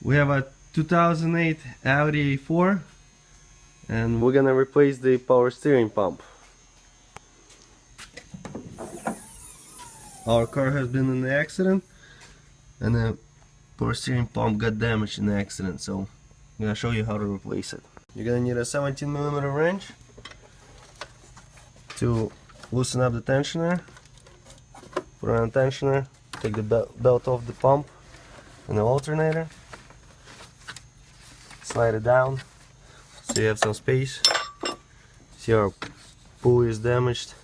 We have a 2008 Audi A4 and we're gonna replace the power steering pump. Our car has been in an accident and the power steering pump got damaged in the accident, so I'm gonna show you how to replace it. You're gonna need a 17mm wrench to loosen up the tensioner. Put on the tensioner, take the belt off the pump and the alternator, slide it down so you have some space. See, our pulley is damaged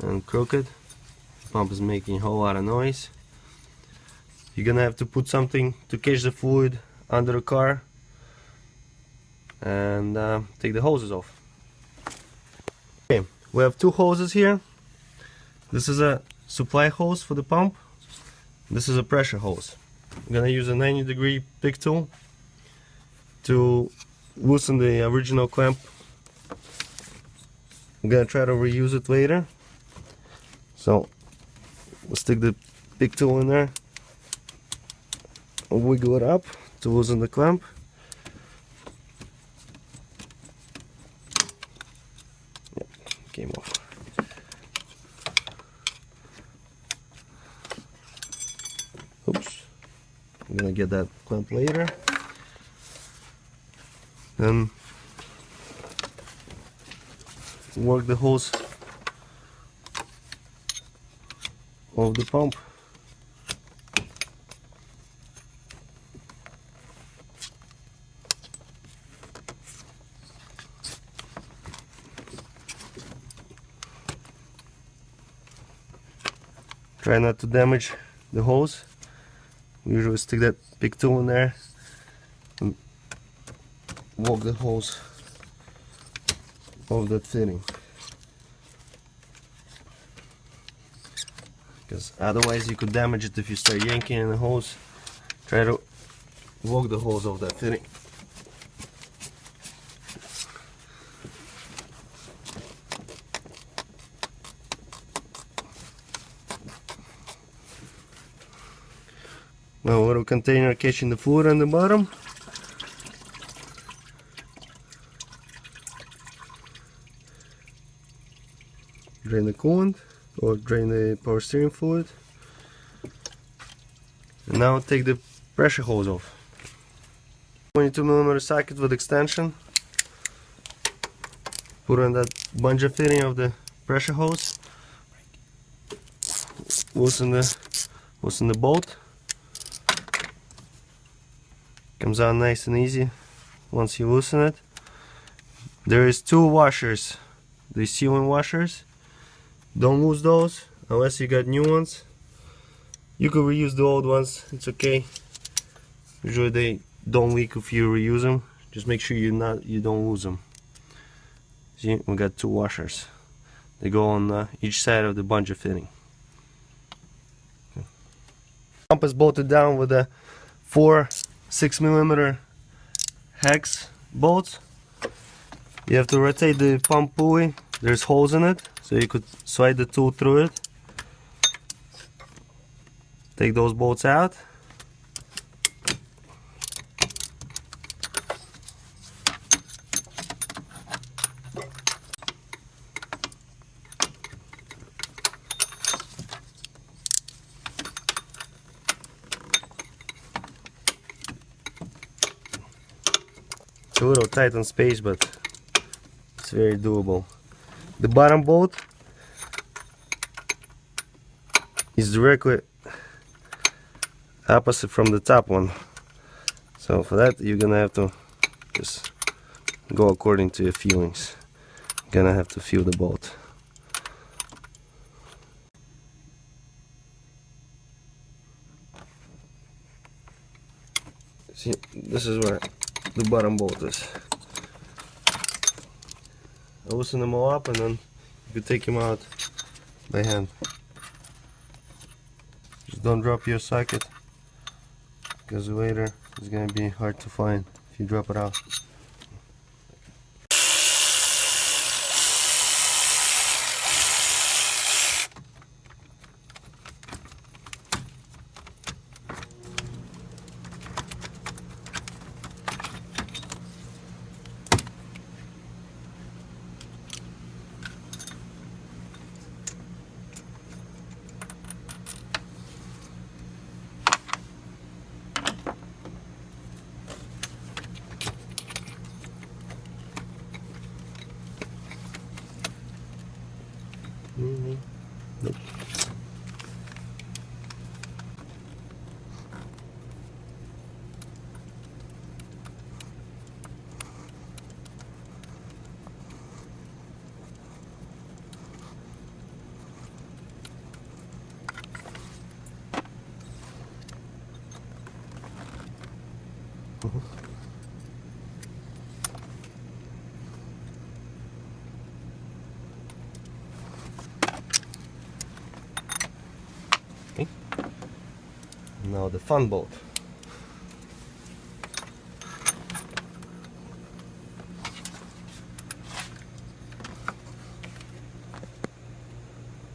and crooked. The pump is making a whole lot of noise. You're gonna have to put something to catch the fluid under the car and take the hoses off. Okay, we have two hoses here. This is a supply hose for the pump. This is a pressure hose. I'm gonna use a 90-degree pick tool to loosen the original clamp. I'm gonna try to reuse it later. So we'll stick the pick tool in there, wiggle it up to loosen the clamp. Yep, came off. Oops, I'm gonna get that clamp later. Then work the hose of the pump. Try not to damage the hose. We usually stick that pick tool in there and walk the hose of that fitting, because otherwise you could damage it if you start yanking in the hose. Try to walk the hose of that fitting. Now, a little container catching the fluid on the bottom. Drain the coolant or drain the power steering fluid. And now take the pressure hose off. 22mm socket with extension. Put on that bungee fitting of the pressure hose. Loosen the bolt. Comes out nice and easy once you loosen it. There is two washers, the sealing washers. Don't lose those unless you got new ones. You could reuse the old ones, it's okay. Usually they don't leak if you reuse them. Just make sure you don't lose them. See, we got two washers. They go on each side of the bungee fitting. Pump is bolted down with a 4 6mm hex bolts. You have to rotate the pump pulley. There's holes in it, so you could slide the tool through it. Take those bolts out. It's a little tight on space, but it's very doable. The bottom bolt is directly opposite from the top one, so for that you're gonna have to just go according to your feelings. You're gonna have to feel the bolt. See, this is where the bottom bolt is. I loosen them all up and then you can take them out by hand. Just don't drop your socket, because later it's going to be hard to find if you drop it out. Okay. Now the fun bolt.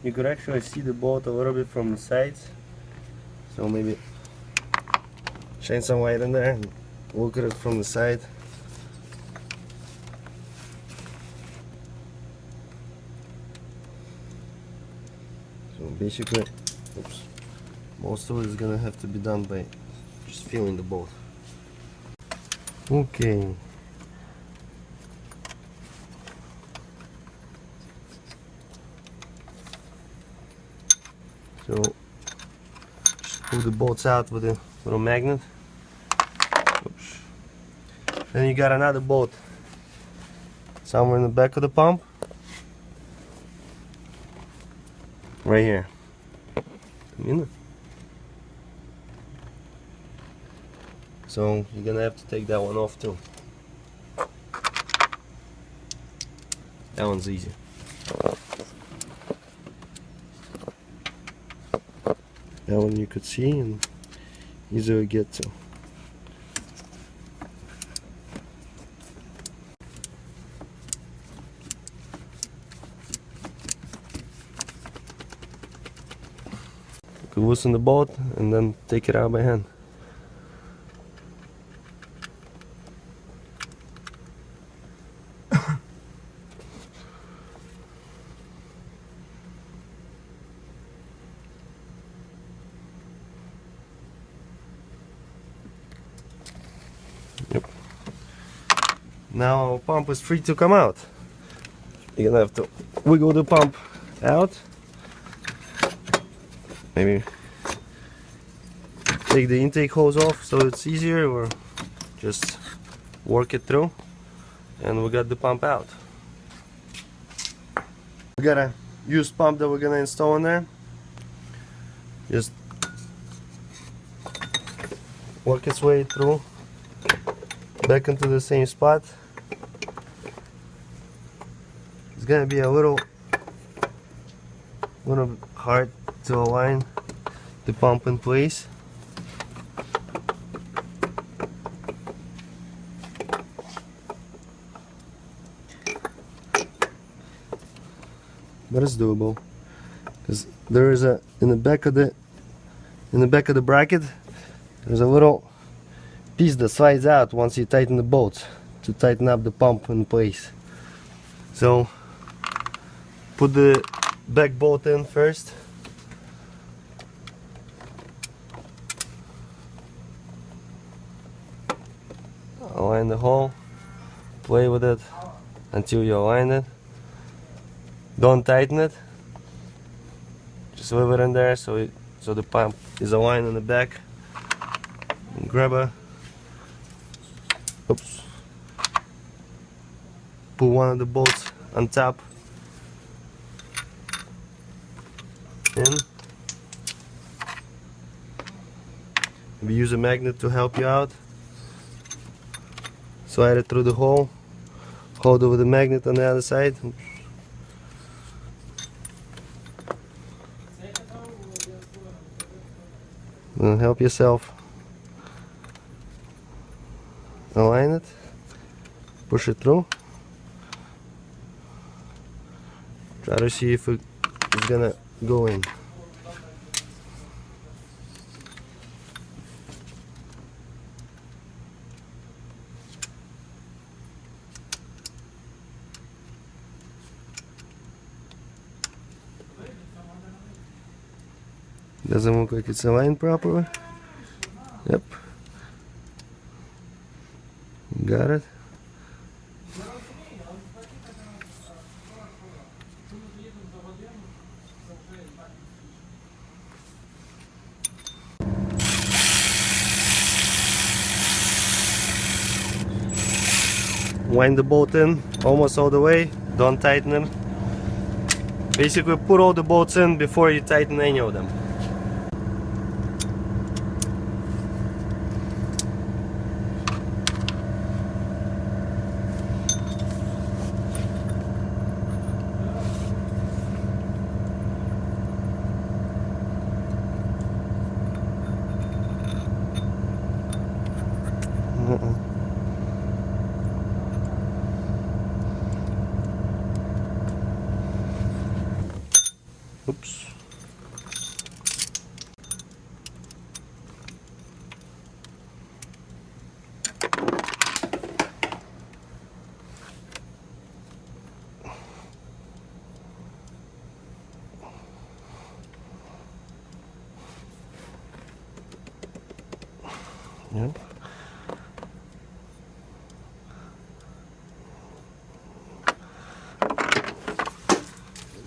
You could actually see the bolt a little bit from the sides, so maybe shine some light in there and look at it from the side. So basically, oops, most of it is gonna have to be done by just feeling the bolt. Okay. So just pull the bolts out with a little magnet. Oops. Then you got another bolt somewhere in the back of the pump. Right here. So you're gonna have to take that one off too. That one's easy. That one you could see and easily get to. You could loosen the bolt and then take it out by hand. Yep. Now our pump is free to come out. You're gonna have to wiggle the pump out. Maybe take the intake hose off so it's easier, or just work it through, and we got the pump out. We got a used pump that we're gonna install in there. Just work its way through back into the same spot. It's gonna be a little hard to align the pump in place. But it's doable, because there is a in the back of the bracket there's a little piece that slides out once you tighten the bolts to tighten up the pump in place. So put the back bolt in first. Align the hole, play with it until you align it. Don't tighten it, just leave it in there so the pump is aligned in the back. And grab pull one of the bolts on top in. We use a magnet to help you out. Slide it through the hole, hold it with the magnet on the other side. And help yourself. Align it, push it through. Try to see if it's gonna go in. Doesn't look like it's aligned properly. Yep. Got it. Wind the bolt in almost all the way, don't tighten them. Basically put all the bolts in before you tighten any of them. Oops. Yeah.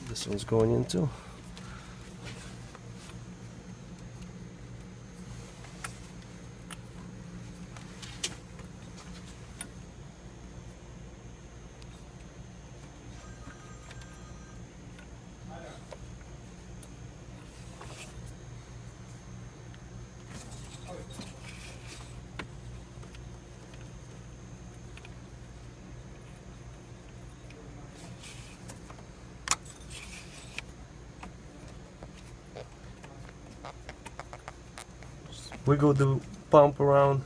This one's going in too. Wiggle the pump around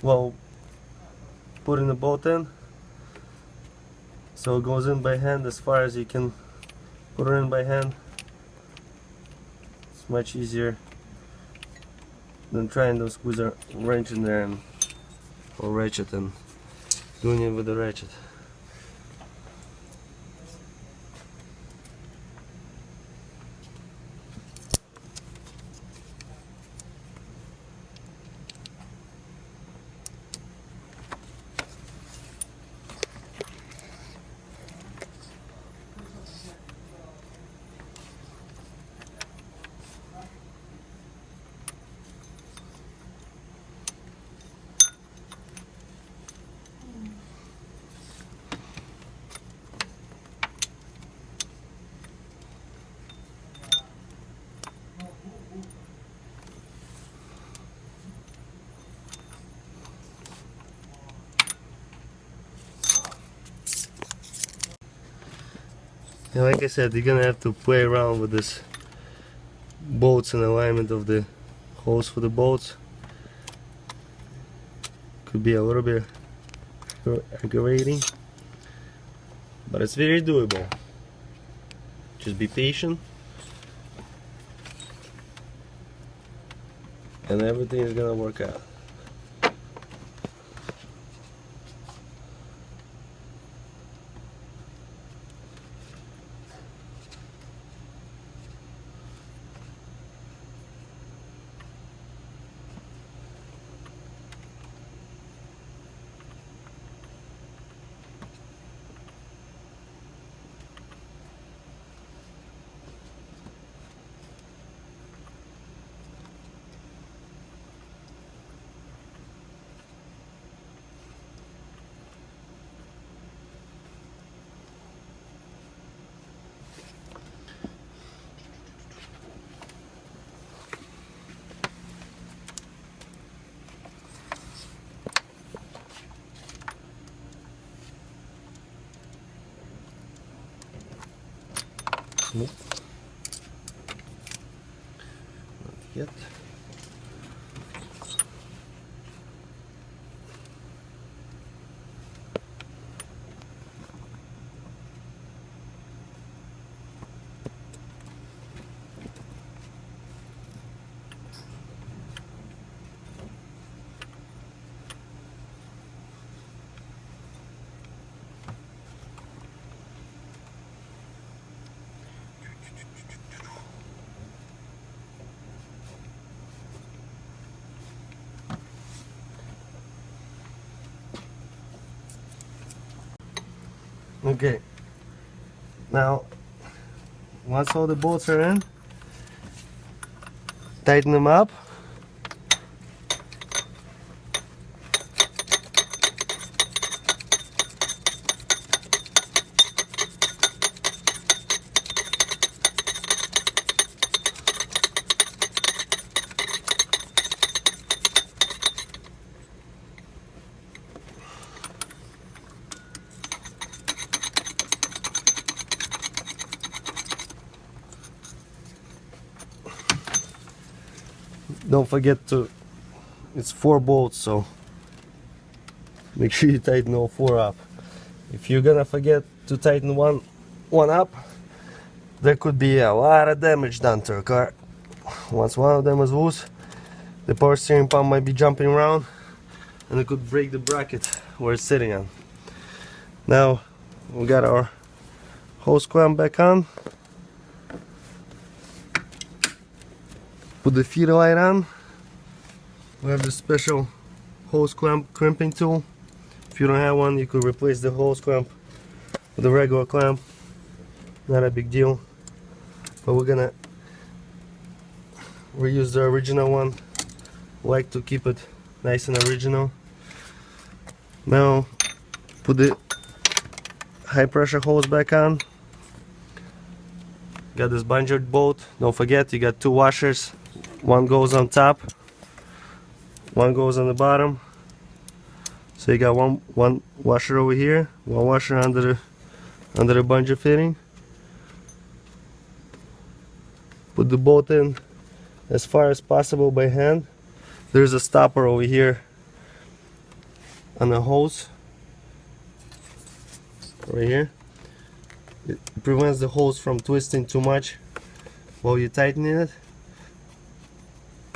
while putting the bolt in, so it goes in by hand as far as you can put it in by hand. It's much easier than trying to squeeze a wrench in there or ratchet and doing it with the ratchet. And like I said, you're gonna have to play around with this bolts and alignment of the holes for the bolts. Could be a little bit aggravating, but it's very doable. Just be patient and everything is gonna work out. Nope. Not yet. Okay, now once all the bolts are in, tighten them up. Don't forget to, it's 4 bolts, so make sure you tighten all four up. If you're gonna forget to tighten one up, there could be a lot of damage done to a car. Once one of them is loose, the power steering pump might be jumping around and it could break the bracket where it's sitting on. Now we got our hose clamp back on. Put the feeder light on. We have this special hose clamp crimping tool. If you don't have one, you could replace the hose clamp with a regular clamp. Not a big deal. But we're gonna reuse the original one. Like to keep it nice and original. Now put the high pressure hose back on. Got this bungered bolt. Don't forget you got two washers. One goes on top, one goes on the bottom. So you got one washer over here, one washer under the bunger fitting. Put the bolt in as far as possible by hand. There's a stopper over here on the hose right here. It prevents the hose from twisting too much while you're tightening it.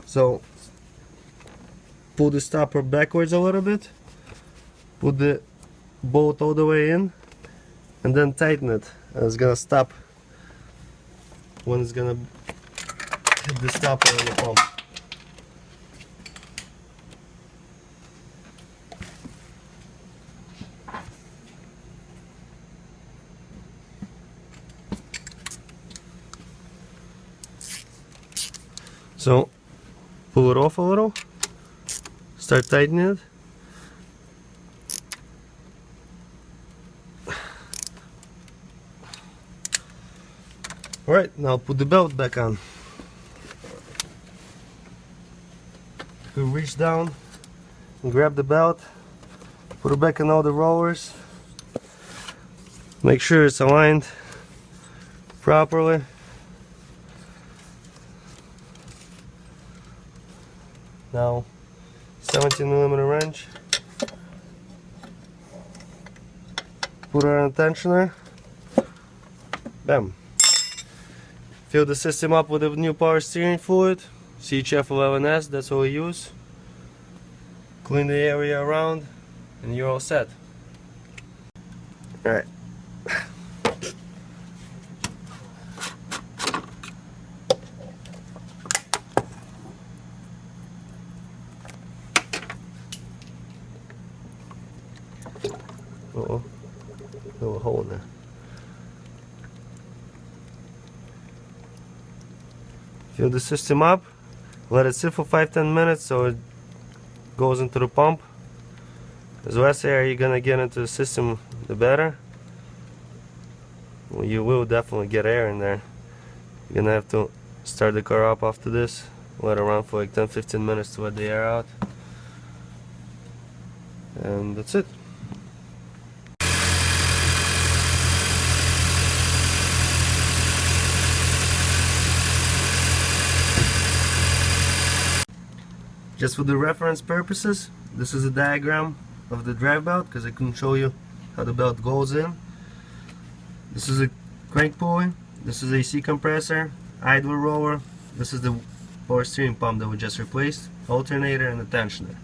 So pull the stopper backwards a little bit, put the bolt all the way in, and then tighten it. And it's gonna stop when it's gonna hit the stopper on the pump. So pull it off a little, start tightening it. Alright, now put the belt back on. You reach down and grab the belt, put it back in all the rollers. Make sure it's aligned properly. Now 17mm wrench, put it on the tensioner, bam. Fill the system up with the new power steering fluid, CHF11S, that's what we use. Clean the area around and you're all set. Alright. Uh-oh, little hole in there. Fill the system up, let it sit for 5-10 minutes so it goes into the pump. As less air you're gonna get into the system, the better. Well, you will definitely get air in there. You're gonna have to start the car up after this, let it run for like 10-15 minutes to let the air out. And that's it. Just for the reference purposes, this is a diagram of the drive belt because I couldn't show you how the belt goes in. This is a crank pulley, this is a AC compressor, idler roller, this is the power steering pump that we just replaced, alternator and the tensioner.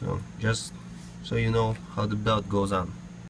So just so you know how the belt goes on.